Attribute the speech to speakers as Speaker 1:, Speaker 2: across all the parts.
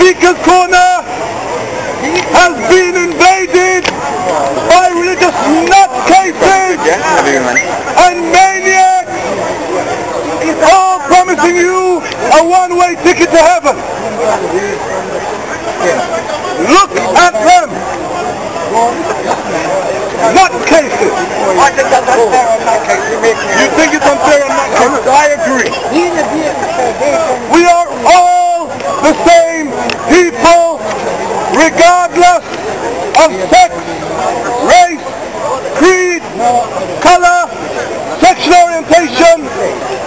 Speaker 1: Speaker's Corner has been invaded by religious nutcases and maniacs, all promising you a one-way ticket to heaven. Look at them. Nutcases.
Speaker 2: I think that's unfair on nutcases.
Speaker 1: You think it's unfair on nutcases? I agree. We are all the same people, regardless of sex, race, creed, color, sexual orientation,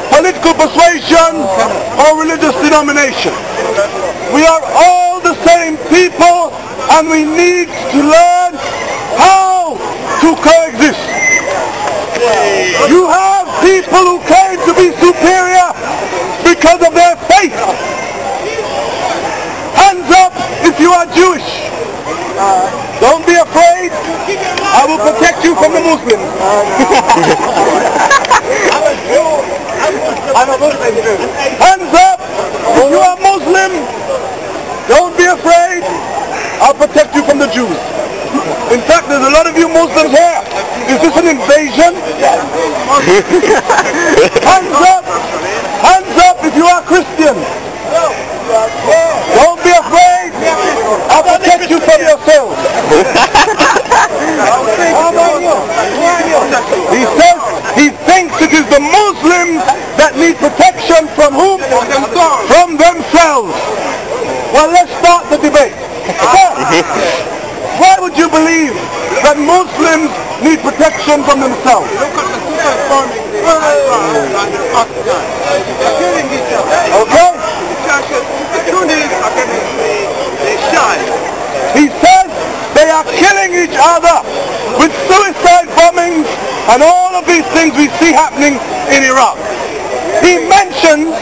Speaker 1: political persuasion, or religious denomination. We are all the same people, and we need to learn how to coexist. You have people who claim to be superior because of their faith. Hands up if you are Jewish. Don't be afraid. I will protect you from the Muslims.
Speaker 2: I'm a Muslim too.
Speaker 1: Hands up if you are Muslim. Don't be afraid. I'll protect you from the Jews. In fact, there's a lot of you Muslims here. Is this an invasion? Hands up if you are Christian. Don't be afraid. I'll protect you from yourselves. He says he thinks it is the Muslims that need protection from whom? From themselves. Well, let's start the debate. Why would you believe that Muslims need protection from themselves? Okay? He says they are killing each other with suicide bombings and all of these things we see happening in Iraq. He mentions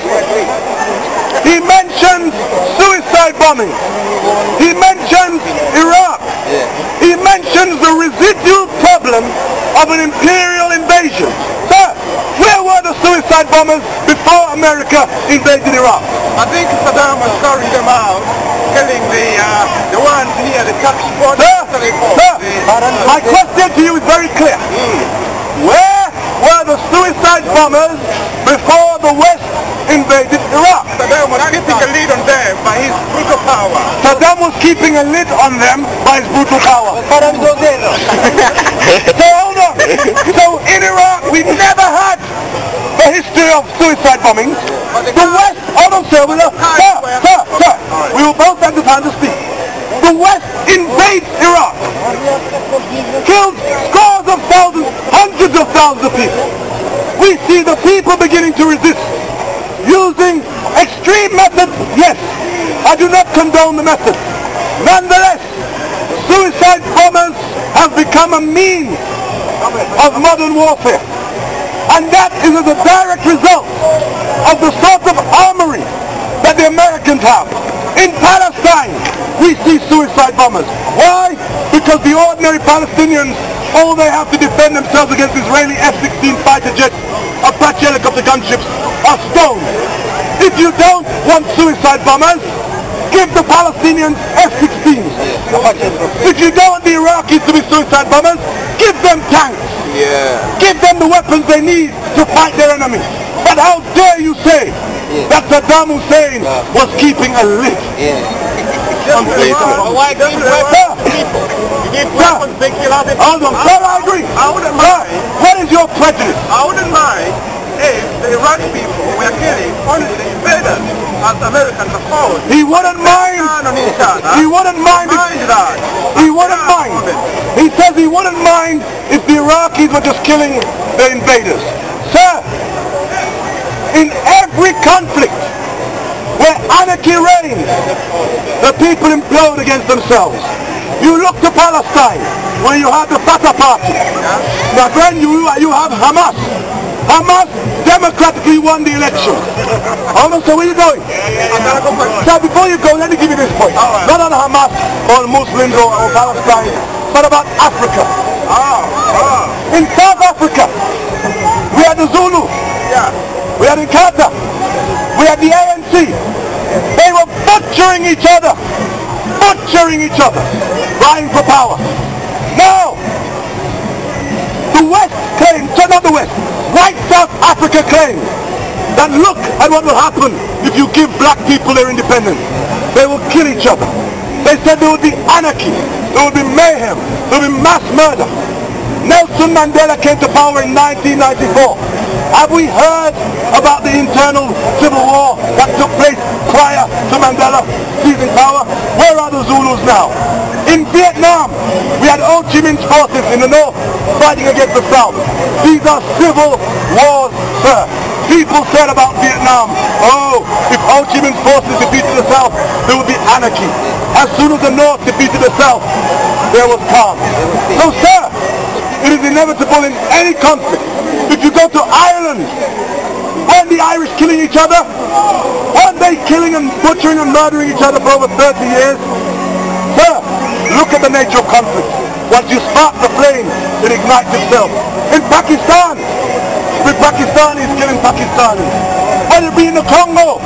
Speaker 1: suicide bombing. He mentions Iraq. He mentions the residual problem of an imperial invasion. Sir, where were the suicide bombers before America invaded Iraq?
Speaker 2: I think Saddam was carrying them out, killing the ones near the Turkish border.
Speaker 1: Sir, my question to you is very clear. Where were the suicide bombers before the West invaded Iraq?
Speaker 2: Saddam was keeping a lid on them by his brutal power.
Speaker 1: Saddam was keeping a lid on them by his brutal power. So hold on. So in Iraq we never had a history of suicide bombings. The West, hold on sir, sir, we will both have the time to speak. The West invades Iraq, kills scores of thousands, hundreds of thousands of people. We see the people beginning to resist, using extreme methods. Yes, I do not condone the methods. Nonetheless, suicide bombers have become a means of modern warfare. And that is as a direct result of the sort of armory that the Americans have. In Palestine, we see suicide bombers. Why? Because the ordinary Palestinians, all they have to defend themselves against Israeli F-16 fighter jets, Apache helicopter gunships, are stones. If you don't want suicide bombers, give the Palestinians F-16s. If you don't want the Iraqis to be suicide bombers, give them tanks. Give them the weapons they need to fight their enemies. But how dare you say that Saddam Hussein was keeping a lid?
Speaker 2: Why don't you weapons people? You give weapons, they kill other people.
Speaker 1: Hold on, sir, I agree.
Speaker 2: I wouldn't mind.
Speaker 1: What is your prejudice?
Speaker 2: I wouldn't mind if the Iraqi people were killing only the invaders as Americans suppose.
Speaker 1: He wouldn't mind. He wouldn't mind. He wouldn't mind. He says he wouldn't mind if the Iraqis were just killing the invaders. Sir, in every conflict where anarchy reigns, the people implode against themselves. You look to Palestine, where you have the Fatah party. My friend, you have Hamas. Hamas democratically won the election. Hold on, so where are you going? So before you go, let me give you this point. Not on Hamas or Muslims or Palestine, but about Africa. In South Africa, we had the Zulu. We had Inkatha. We had the ANC. They were butchering each other, vying for power. Now, the West claims, not the West, white South Africa claims that look at what will happen if you give black people their independence. They will kill each other. They said there would be anarchy, there would be mayhem, there would be mass murder. Nelson Mandela came to power in 1994. Have we heard about the internal civil war that took place prior to Mandela seizing power? Where are the Zulus now? In Vietnam, we had Ho Chi Minh's forces in the north fighting against the south. These are civil wars, sir. People said about Vietnam, oh, if Ho Chi Minh's forces defeated the south, there would be anarchy. As soon as the north defeated the south, there was calm. So, sir, it is inevitable in any conflict. If you go to Ireland, weren't the Irish killing each other? Weren't they killing and butchering and murdering each other for over 30 years? Sir, look at the nature of conflict. Once you spark the flame, it ignites itself. In Pakistan, with Pakistanis killing Pakistanis. Whether it be in the Congo,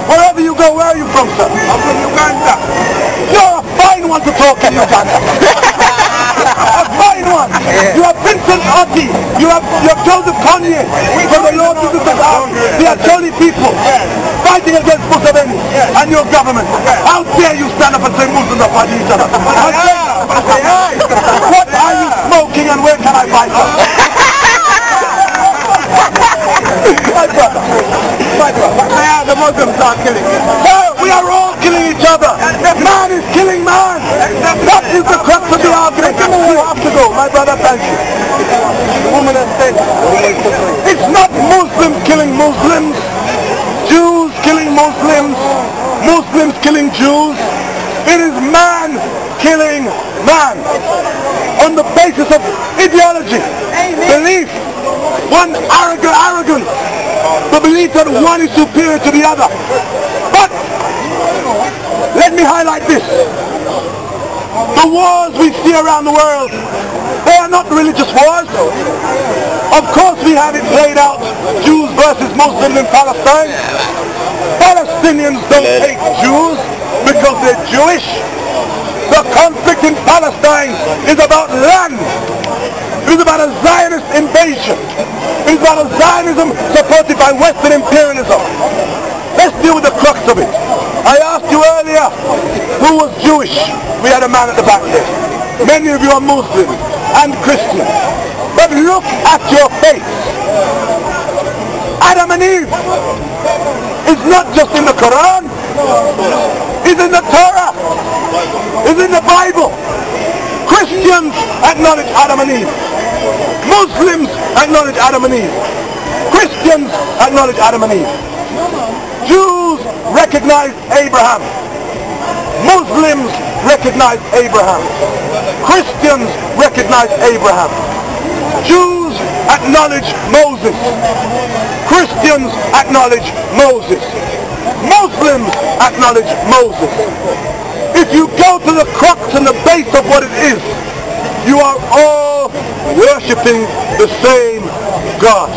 Speaker 1: wherever you go, where are you from, sir? I'm from Uganda. You're a fine one to talk in Uganda. A fine one. You have Vincent Otti. You have Joseph Kanye from the Lord Jesus of Arms. They are jolly people fighting against Museveni and your government. How dare you stand up and say Muslims are fighting each other? How dare you? What are you smoking and where can I buy some? My brother. The Muslims are killing each other. Sir, we are all killing each other. Man is killing man. That is the crux of the argument. You have to go. My brother, thank you. The woman has said, it's not Muslims killing Muslims, Jews killing Muslims, Muslims killing Jews. It is man killing man on the basis of ideology, belief, one arrogance, the belief that one is superior to the other. But let me highlight this. The wars we see around the world, they are not religious wars. Of course we have it played out, Jews versus Muslims in Palestine. Palestinians don't hate Jews because they're Jewish. The conflict in Palestine is about land. It is about a Zionist invasion. It is about a Zionism supported by Western imperialism. Let's deal with the crux of it. I asked you earlier who was Jewish. We had a man at the back there. Many of you are Muslims and Christians. But look at your faith. Adam and Eve is not just in the Quran. It's in the Torah. It's in the Bible. Christians acknowledge Adam and Eve. Muslims acknowledge Adam and Eve. Christians acknowledge Adam and Eve. Jews recognize Abraham. Muslims recognize Abraham. Christians recognize Abraham. Jews acknowledge Moses. Christians acknowledge Moses. Muslims acknowledge Moses. If you go to the crux and the base of what it is, you are all worshipping the same God.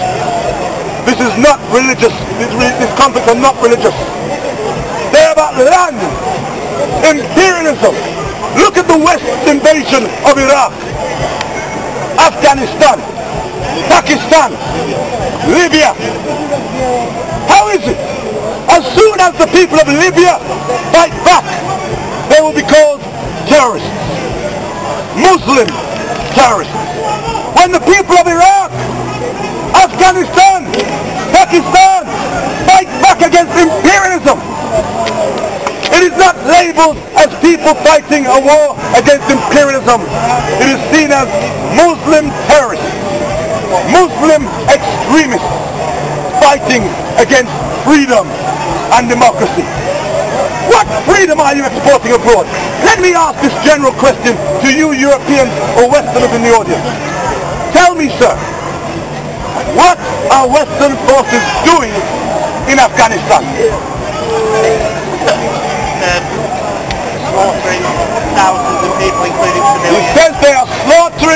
Speaker 1: This is not religious. These conflicts are not religious. They're about land, imperialism. Look at the West invasion of Iraq, Afghanistan, Pakistan, Libya. How is it? As soon as the people of Libya fight back, they will be called terrorists, Muslim terrorists. When the people of Iraq, Afghanistan, Pakistan fight back against imperialism, it is not labeled as people fighting a war against imperialism. It is seen as Muslim terrorists, Muslim extremists fighting against freedom and democracy. What freedom are you exporting abroad? Let me ask this general question to you Europeans or Westerners in the audience. Tell me, sir, what are Western forces doing in Afghanistan?
Speaker 3: Slaughtering thousands of people, including civilians.
Speaker 1: He says they are slaughtering